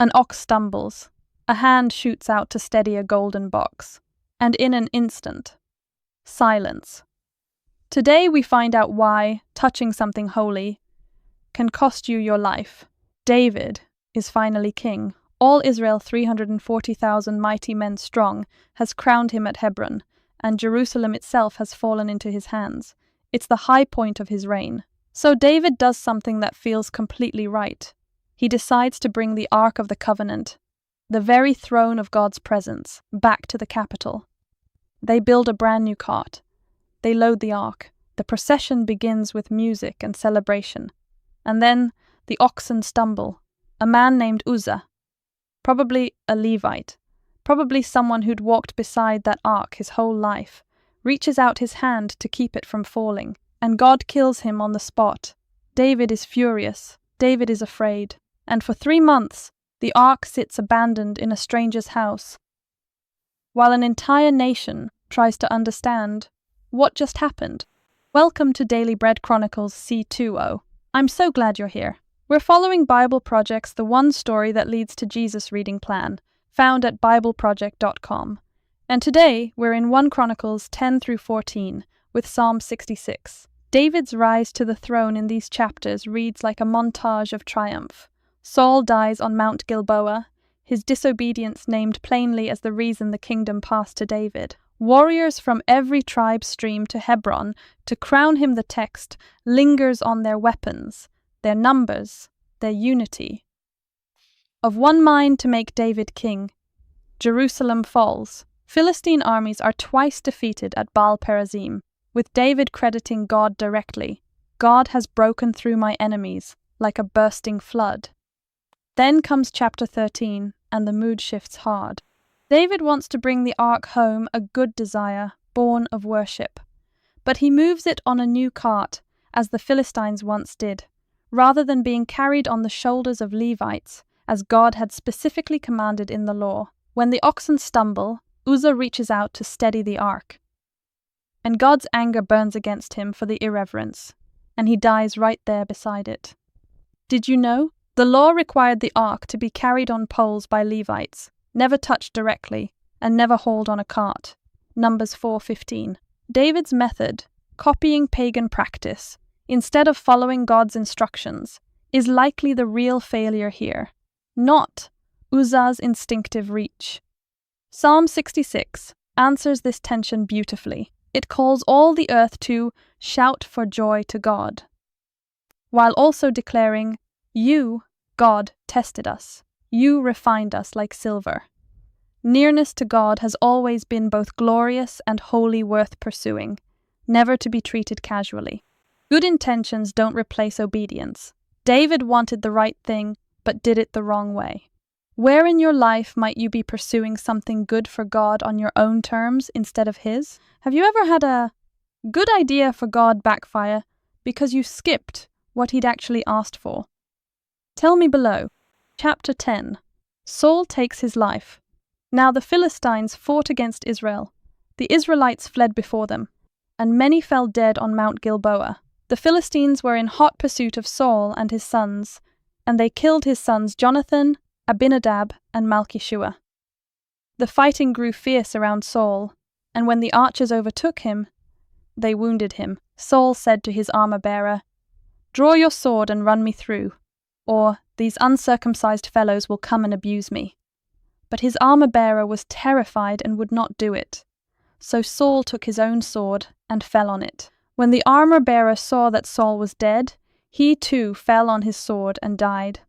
An ox stumbles. A hand shoots out to steady a golden box. And in an instant, silence. Today we find out why touching something holy can cost you your life. David is finally king. All Israel, 340,000 mighty men strong, has crowned him at Hebron, and Jerusalem itself has fallen into his hands. It's the high point of his reign. So David does something that feels completely right. He decides to bring the Ark of the Covenant, the very throne of God's presence, back to the capital. They build a brand new cart. They load the Ark. The procession begins with music and celebration. And then the oxen stumble. A man named Uzzah, probably a Levite, probably someone who'd walked beside that ark his whole life, reaches out his hand to keep it from falling, and God kills him on the spot. David is furious. David is afraid. And for 3 months, the ark sits abandoned in a stranger's house, while an entire nation tries to understand what just happened. Welcome to Daily Bread Chronicles C20. I'm so glad you're here. We're following BibleProject's The One Story That Leads to Jesus reading plan, found at BibleProject.com. And today, we're in 1 Chronicles 10 through 14, with Psalm 66. David's rise to the throne in these chapters reads like a montage of triumph. Saul dies on Mount Gilboa, his disobedience named plainly as the reason the kingdom passed to David. Warriors from every tribe stream to Hebron to crown him. The text lingers on their weapons, their numbers, their unity. Of one mind to make David king, Jerusalem falls. Philistine armies are twice defeated at Baal-perazim, with David crediting God directly. God has broken through my enemies like a bursting flood. Then comes chapter 13, and the mood shifts hard. David wants to bring the ark home, a good desire, born of worship. But he moves it on a new cart, as the Philistines once did, rather than being carried on the shoulders of Levites, as God had specifically commanded in the law. When the oxen stumble, Uzzah reaches out to steady the ark. And God's anger burns against him for the irreverence, and he dies right there beside it. Did you know? The law required the ark to be carried on poles by Levites, never touched directly, and never hauled on a cart. Numbers 4:15. David's method, copying pagan practice, instead of following God's instructions, is likely the real failure here, not Uzzah's instinctive reach. Psalm 66 answers this tension beautifully. It calls all the earth to shout for joy to God, while also declaring, "You, God, tested us. You refined us like silver." Nearness to God has always been both glorious and wholly worth pursuing, never to be treated casually. Good intentions don't replace obedience. David wanted the right thing, but did it the wrong way. Where in your life might you be pursuing something good for God on your own terms instead of His? Have you ever had a good idea for God backfire because you skipped what He'd actually asked for? Tell me below. Chapter 10. Saul takes his life. Now the Philistines fought against Israel. The Israelites fled before them, and many fell dead on Mount Gilboa. The Philistines were in hot pursuit of Saul and his sons, and they killed his sons Jonathan, Abinadab, and Malchishua. The fighting grew fierce around Saul, and when the archers overtook him, they wounded him. Saul said to his armor-bearer, "Draw your sword and run me through, or these uncircumcised fellows will come and abuse me." But his armor-bearer was terrified and would not do it. So Saul took his own sword and fell on it. When the armor-bearer saw that Saul was dead, he too fell on his sword and died.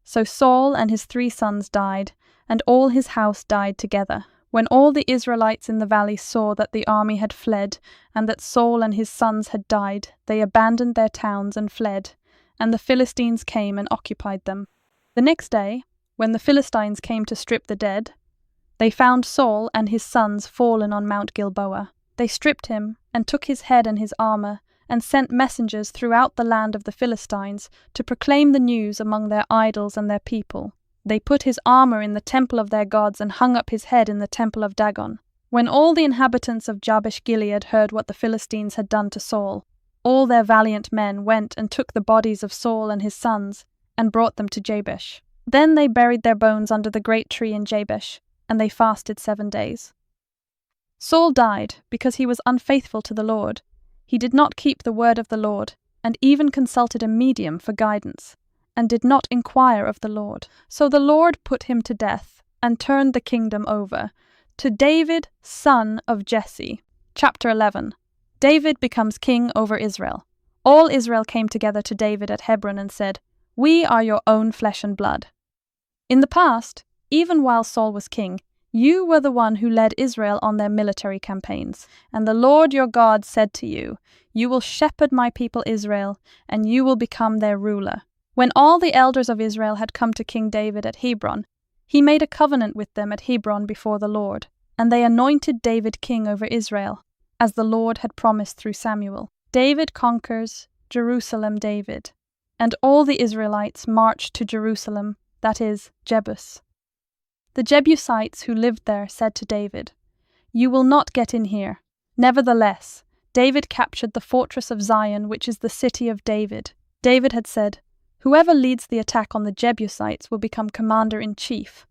So Saul and his 3 sons died, and all his house died together. When all the Israelites in the valley saw that the army had fled, and that Saul and his sons had died, they abandoned their towns and fled, and the Philistines came and occupied them. The next day, when the Philistines came to strip the dead, they found Saul and his sons fallen on Mount Gilboa. They stripped him, and took his head and his armor, and sent messengers throughout the land of the Philistines to proclaim the news among their idols and their people. They put his armor in the temple of their gods and hung up his head in the temple of Dagon. When all the inhabitants of Jabesh-Gilead heard what the Philistines had done to Saul, all their valiant men went and took the bodies of Saul and his sons and brought them to Jabesh. Then they buried their bones under the great tree in Jabesh, and they fasted 7 days. Saul died because he was unfaithful to the Lord. He did not keep the word of the Lord, and even consulted a medium for guidance, and did not inquire of the Lord. So the Lord put him to death, and turned the kingdom over to David, son of Jesse. Chapter 11. David becomes king over Israel. All Israel came together to David at Hebron and said, "We are your own flesh and blood." In the past, even while Saul was king, you were the one who led Israel on their military campaigns. And the Lord your God said to you, "You will shepherd my people Israel, and you will become their ruler." When all the elders of Israel had come to King David at Hebron, he made a covenant with them at Hebron before the Lord, and they anointed David king over Israel, as the Lord had promised through Samuel. David conquers Jerusalem. David and all the Israelites marched to Jerusalem, that is, Jebus. The Jebusites who lived there said to David, "You will not get in here." Nevertheless, David captured the fortress of Zion, which is the city of David. David had said, "Whoever leads the attack on the Jebusites will become commander-in-chief."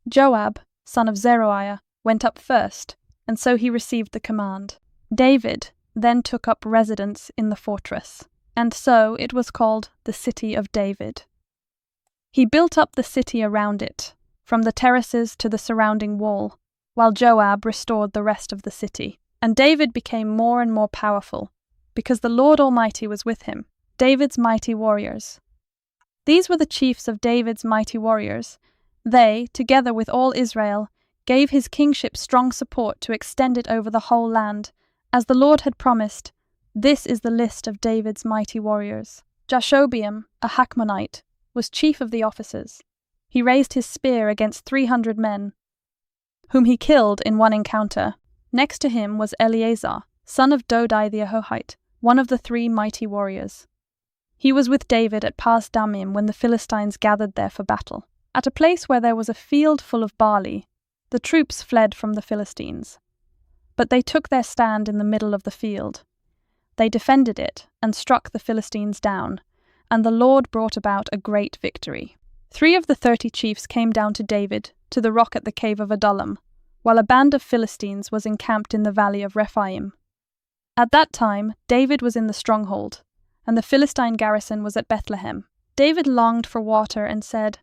Joab, son of Zeruiah, went up first, and so he received the command. David then took up residence in the fortress, and so it was called the City of David. He built up the city around it, from the terraces to the surrounding wall, while Joab restored the rest of the city. And David became more and more powerful, because the Lord Almighty was with him. David's mighty warriors. These were the chiefs of David's mighty warriors. They, together with all Israel, gave his kingship strong support to extend it over the whole land. As the Lord had promised, this is the list of David's mighty warriors. Jashobeam, a Hachmonite, was chief of the officers. He raised his spear against 300 men, whom he killed in one encounter. Next to him was Eleazar, son of Dodai the Ahohite, one of the 3 mighty warriors. He was with David at Pas Dammim when the Philistines gathered there for battle. At a place where there was a field full of barley, the troops fled from the Philistines. But they took their stand in the middle of the field. They defended it and struck the Philistines down, and the Lord brought about a great victory. 3 of the 30 chiefs came down to David, to the rock at the cave of Adullam, while a band of Philistines was encamped in the valley of Rephaim. At that time, David was in the stronghold, and the Philistine garrison was at Bethlehem. David longed for water and said,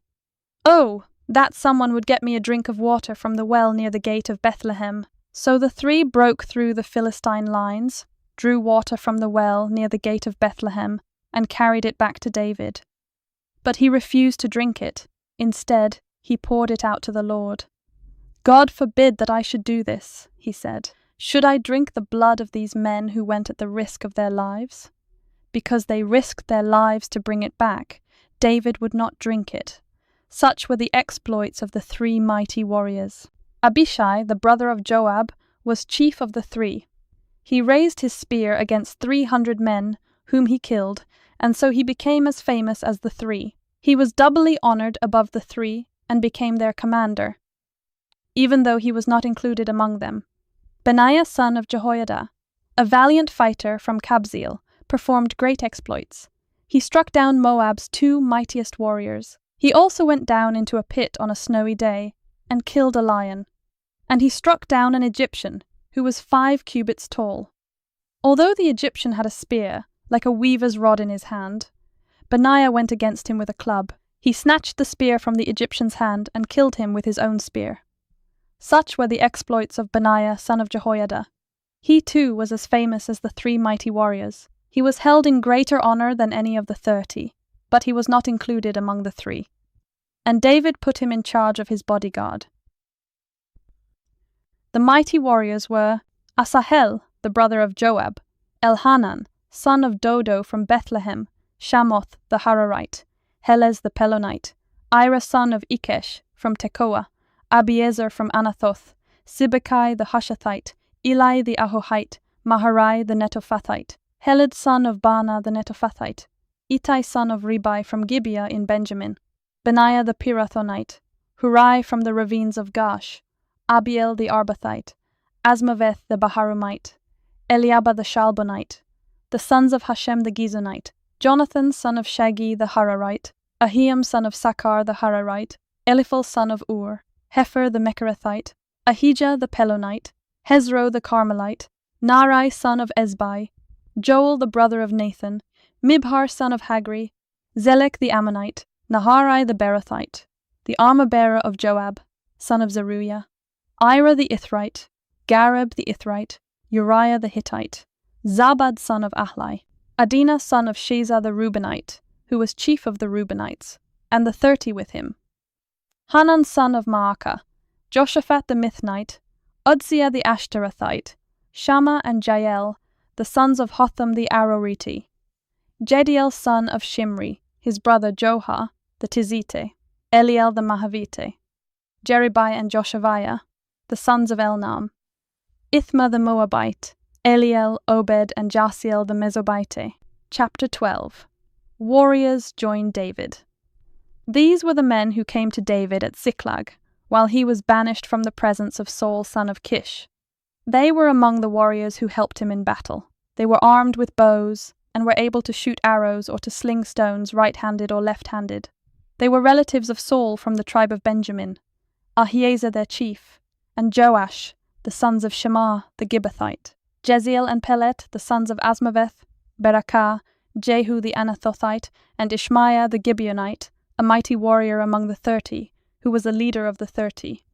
"Oh, that someone would get me a drink of water from the well near the gate of Bethlehem." So the 3 broke through the Philistine lines, drew water from the well near the gate of Bethlehem, and carried it back to David. But he refused to drink it. Instead, he poured it out to the Lord. "God forbid that I should do this," he said. "Should I drink the blood of these men who went at the risk of their lives?" Because they risked their lives to bring it back, David would not drink it. Such were the exploits of the 3 mighty warriors. Abishai, the brother of Joab, was chief of the 3. He raised his spear against 300 men, whom he killed, and so he became as famous as the 3. He was doubly honored above the 3, and became their commander, even though he was not included among them. Benaiah, son of Jehoiada, a valiant fighter from Kabzeel, performed great exploits. He struck down Moab's 2 mightiest warriors. He also went down into a pit on a snowy day, and killed a lion. And he struck down an Egyptian, who was 5 cubits tall. Although the Egyptian had a spear, like a weaver's rod in his hand, Benaiah went against him with a club. He snatched the spear from the Egyptian's hand and killed him with his own spear. Such were the exploits of Benaiah, son of Jehoiada. He too was as famous as the 3 mighty warriors. He was held in greater honor than any of the 30, but he was not included among the 3. And David put him in charge of his bodyguard. The mighty warriors were Asahel, the brother of Joab, Elhanan, son of Dodo from Bethlehem, Shamoth the Hararite, Helez the Pelonite, Ira son of Ikesh from Tekoa, Abiezer from Anathoth, Sibbecai the Hushathite, Eli the Ahohite, Maharai the Netophathite, Heled son of Baana the Netophathite, Ittai son of Ribai from Gibeah in Benjamin, Benaiah the Pirathonite, Hurai from the ravines of Gash, Abiel the Arbathite, Asmaveth the Baharumite, Eliabah the Shalbonite, the sons of Hashem the Gizonite, Jonathan son of Shagi the Hararite, Ahiam son of Sakar the Hararite, Eliphal son of Ur, Hefer the Mecherathite, Ahijah the Pelonite, Hezro the Carmelite, Narai son of Ezbai, Joel the brother of Nathan, Mibhar son of Hagri, Zelek the Ammonite, Naharai the Berothite, the armor-bearer of Joab, son of Zeruiah, Ira the Ithrite, Gareb the Ithrite, Uriah the Hittite, Zabad son of Ahlai, Adina son of Sheza the Reubenite, who was chief of the Reubenites, and the 30 with him, Hanan son of Maacah, Joshaphat the Mithnite, Uzzah the Ashterathite, Shammah and Jael, the sons of Hotham the Arorite, Jediel son of Shimri, his brother Joha the Tizite, Eliel the Mahavite, Jeribai and Joshaviah, the sons of Elnam, Ithma the Moabite, Eliel, Obed, and Jasiel the Mesobite. Chapter 12. Warriors join David. These were the men who came to David at Ziklag, while he was banished from the presence of Saul son of Kish. They were among the warriors who helped him in battle. They were armed with bows, and were able to shoot arrows or to sling stones right-handed or left-handed. They were relatives of Saul from the tribe of Benjamin, Ahiezer their chief, and Joash, the sons of Shema the Gibbethite, Jeziel and Pelet, the sons of Asmaveth, Berakah, Jehu the Anathothite, and Ishmaiah the Gibeonite, a mighty warrior among the 30, who was the leader of the 30,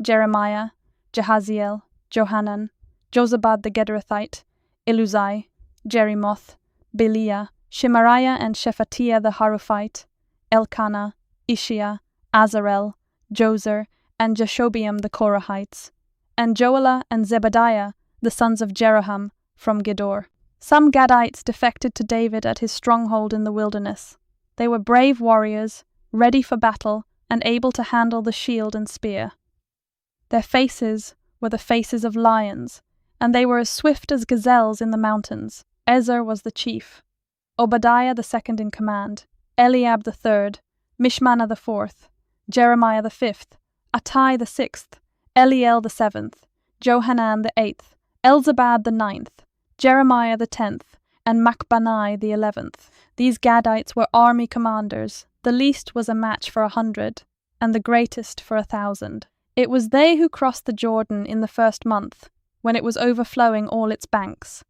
Jeremiah, Jahaziel, Johanan, Jozabad the Gederathite, Eluzai, Jerimoth, Beliah, Shemariah and Shephatiah the Haruphite, Elkanah, Ishiah, Azarel, Jozer, and Jashobeam the Korahites, and Joelah and Zebadiah, the sons of Jeroham, from Gedor. Some Gadites defected to David at his stronghold in the wilderness. They were brave warriors, ready for battle, and able to handle the shield and spear. Their faces were the faces of lions, and they were as swift as gazelles in the mountains. Ezer was the chief, Obadiah the second in command, Eliab the third, Mishmannah the fourth, Jeremiah the fifth, Attai the sixth, Eliel the seventh, Johanan the eighth, Elzabad the ninth, Jeremiah the 10th, and Machbanai the 11th. These Gadites were army commanders. The least was a match for 100, and the greatest for 1,000. It was they who crossed the Jordan in the first month, when it was overflowing all its banks,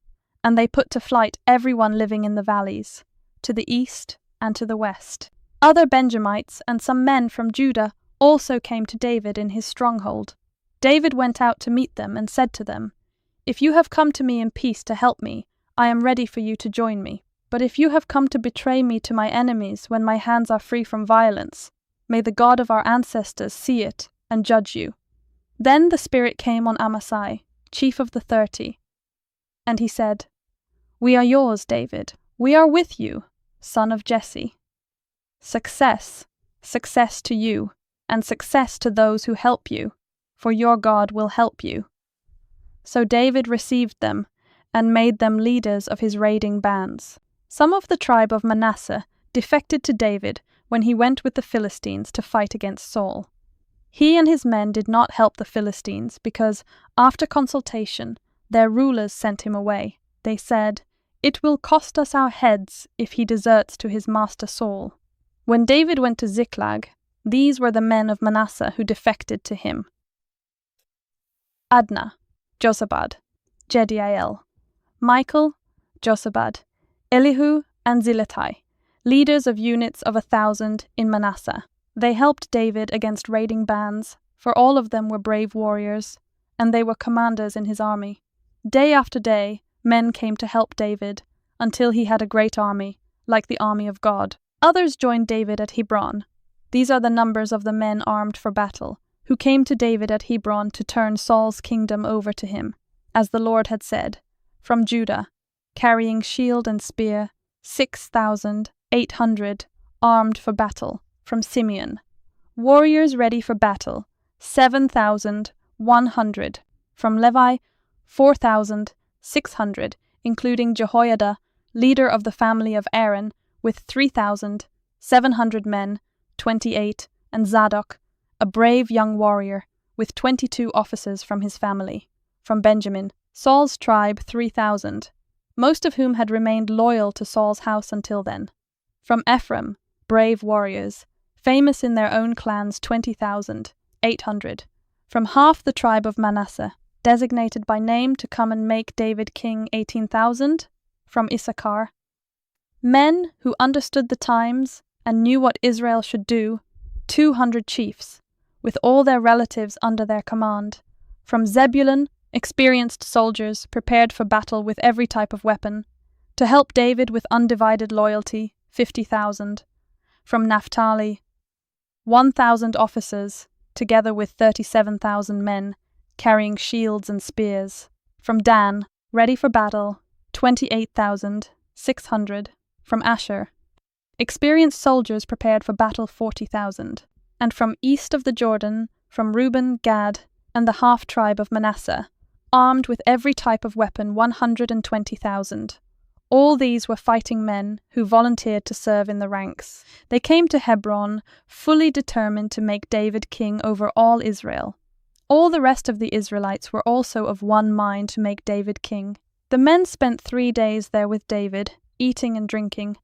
and they put to flight everyone living in the valleys, to the east and to the west. Other Benjamites and some men from Judah also came to David in his stronghold. David went out to meet them and said to them, "If you have come to me in peace to help me, I am ready for you to join me. But if you have come to betray me to my enemies when my hands are free from violence, may the God of our ancestors see it and judge you." Then the Spirit came on Amasai, chief of the 30, and he said, "We are yours, David. We are with you, son of Jesse. Success, success to you, and success to those who help you, for your God will help you." So David received them and made them leaders of his raiding bands. Some of the tribe of Manasseh defected to David when he went with the Philistines to fight against Saul. He and his men did not help the Philistines because, after consultation, their rulers sent him away. They said, "It will cost us our heads if he deserts to his master Saul." When David went to Ziklag, these were the men of Manasseh who defected to him: Adnah, Jozabad, Jediael, Michael, Jozabad, Elihu, and Zilethai, leaders of units of 1,000 in Manasseh. They helped David against raiding bands, for all of them were brave warriors, and they were commanders in his army. Day after day, men came to help David, until he had a great army, like the army of God. Others joined David at Hebron. These are the numbers of the men armed for battle, who came to David at Hebron to turn Saul's kingdom over to him, as the Lord had said, from Judah, carrying shield and spear, 6,800, armed for battle, from Simeon. Warriors ready for battle, 7,100, from Levi, 4,600, including Jehoiada, leader of the family of Aaron, with 3,700 men, 28, and Zadok, a brave young warrior, with 22 officers from his family. From Benjamin, Saul's tribe 3,000, most of whom had remained loyal to Saul's house until then. From Ephraim, brave warriors, famous in their own clans 20,800, from half the tribe of Manasseh, designated by name to come and make David king 18,000, from Issachar. Men who understood the times and knew what Israel should do, 200 chiefs, with all their relatives under their command. From Zebulun, experienced soldiers prepared for battle with every type of weapon. To help David with undivided loyalty, 50,000. From Naphtali, 1,000 officers, together with 37,000 men, carrying shields and spears. From Dan, ready for battle, 28,600. From Asher, experienced soldiers prepared for battle 40,000. And from east of the Jordan, from Reuben, Gad, and the half-tribe of Manasseh, armed with every type of weapon 120,000. All these were fighting men who volunteered to serve in the ranks. They came to Hebron, fully determined to make David king over all Israel. All the rest of the Israelites were also of one mind to make David king. The men spent 3 days there with David, eating and drinking,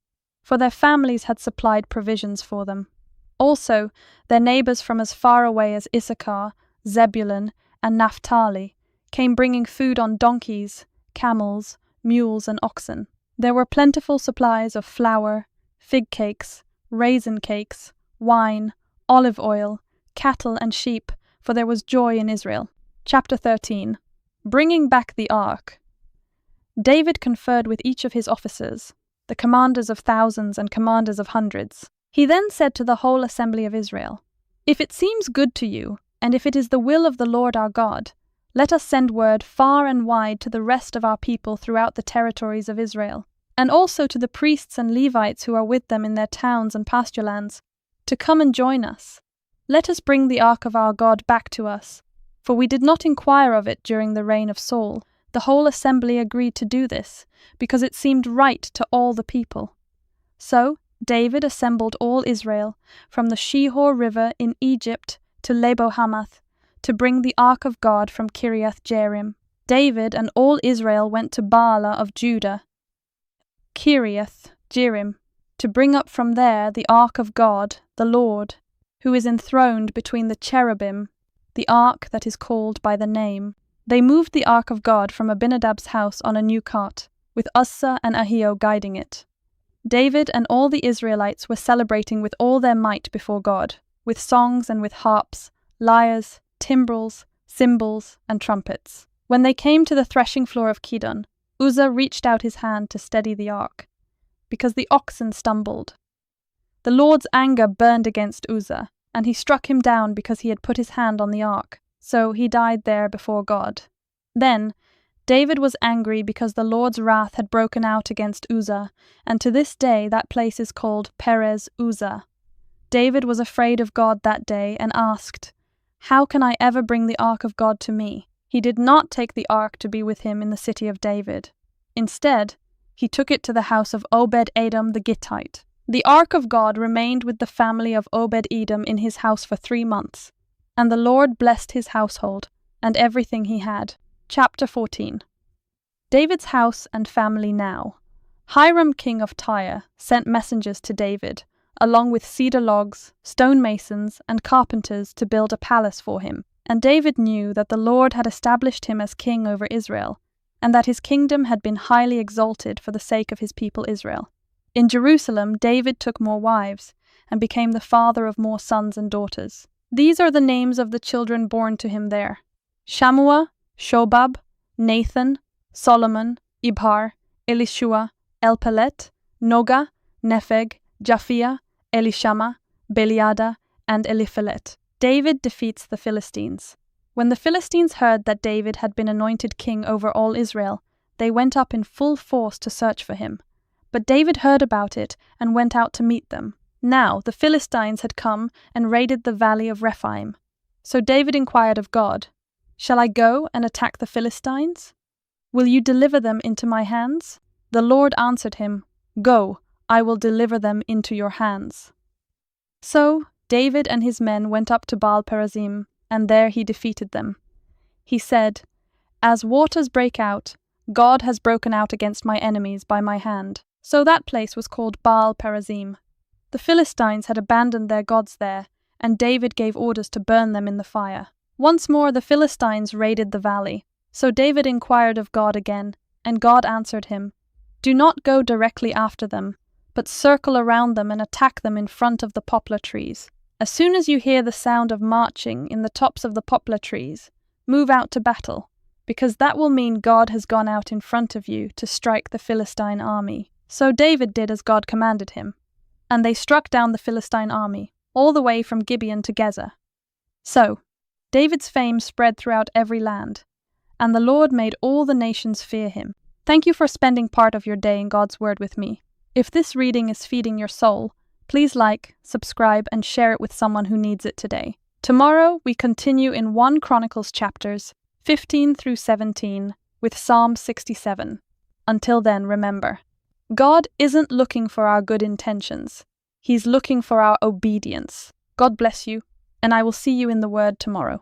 for their families had supplied provisions for them. Also, their neighbors from as far away as Issachar, Zebulun, and Naphtali came bringing food on donkeys, camels, mules, and oxen. There were plentiful supplies of flour, fig cakes, raisin cakes, wine, olive oil, cattle, and sheep, for there was joy in Israel. Chapter 13. Bringing back the ark. David conferred with each of his officers, the commanders of thousands and commanders of hundreds. He then said to the whole assembly of Israel, "If it seems good to you, and if it is the will of the Lord our God, let us send word far and wide to the rest of our people throughout the territories of Israel, and also to the priests and Levites who are with them in their towns and pasture lands, to come and join us. Let us bring the ark of our God back to us, for we did not inquire of it during the reign of Saul." The whole assembly agreed to do this, because it seemed right to all the people. So David assembled all Israel, from the Shihor River in Egypt to Lebo-Hamath, to bring the ark of God from Kiriath-Jearim. David and all Israel went to Baalah of Judah, Kiriath-Jearim, to bring up from there the ark of God, the Lord, who is enthroned between the cherubim, the ark that is called by the name. They moved the ark of God from Abinadab's house on a new cart, with Uzzah and Ahio guiding it. David and all the Israelites were celebrating with all their might before God, with songs and with harps, lyres, timbrels, cymbals, and trumpets. When they came to the threshing floor of Kidon, Uzzah reached out his hand to steady the ark, because the oxen stumbled. The Lord's anger burned against Uzzah, and he struck him down because he had put his hand on the ark. So he died there before God. Then David was angry because the Lord's wrath had broken out against Uzzah, and to this day that place is called Perez Uzzah. David was afraid of God that day and asked, "How can I ever bring the ark of God to me?" He did not take the ark to be with him in the city of David. Instead, he took it to the house of Obed-Edom the Gittite. The ark of God remained with the family of Obed-Edom in his house for 3 months. And the Lord blessed his household, and everything he had. Chapter 14. David's house and family now. Hiram king of Tyre sent messengers to David, along with cedar logs, stonemasons, and carpenters to build a palace for him. And David knew that the Lord had established him as king over Israel, and that his kingdom had been highly exalted for the sake of his people Israel. In Jerusalem, David took more wives, and became the father of more sons and daughters. These are the names of the children born to him there: Shammua, Shobab, Nathan, Solomon, Ibhar, Elishua, Elpelet, Noga, Nepheg, Japhia, Elishama, Beliada, and Eliphelet. David defeats the Philistines. When the Philistines heard that David had been anointed king over all Israel, they went up in full force to search for him. But David heard about it and went out to meet them. Now the Philistines had come and raided the valley of Rephaim. So David inquired of God, "Shall I go and attack the Philistines? Will you deliver them into my hands?" The Lord answered him, "Go, I will deliver them into your hands." So David and his men went up to Baal-perazim, and there he defeated them. He said, "As waters break out, God has broken out against my enemies by my hand." So that place was called Baal-perazim. The Philistines had abandoned their gods there, and David gave orders to burn them in the fire. Once more the Philistines raided the valley. So David inquired of God again, and God answered him, "Do not go directly after them, but circle around them and attack them in front of the poplar trees. As soon as you hear the sound of marching in the tops of the poplar trees, move out to battle, because that will mean God has gone out in front of you to strike the Philistine army." So David did as God commanded him, and they struck down the Philistine army, all the way from Gibeon to Gezer. So David's fame spread throughout every land, and the Lord made all the nations fear him. Thank you for spending part of your day in God's Word with me. If this reading is feeding your soul, please like, subscribe, and share it with someone who needs it today. Tomorrow, we continue in 1 Chronicles chapters 15 through 17 with Psalm 67. Until then, remember, God isn't looking for our good intentions. He's looking for our obedience. God bless you, and I will see you in the Word tomorrow.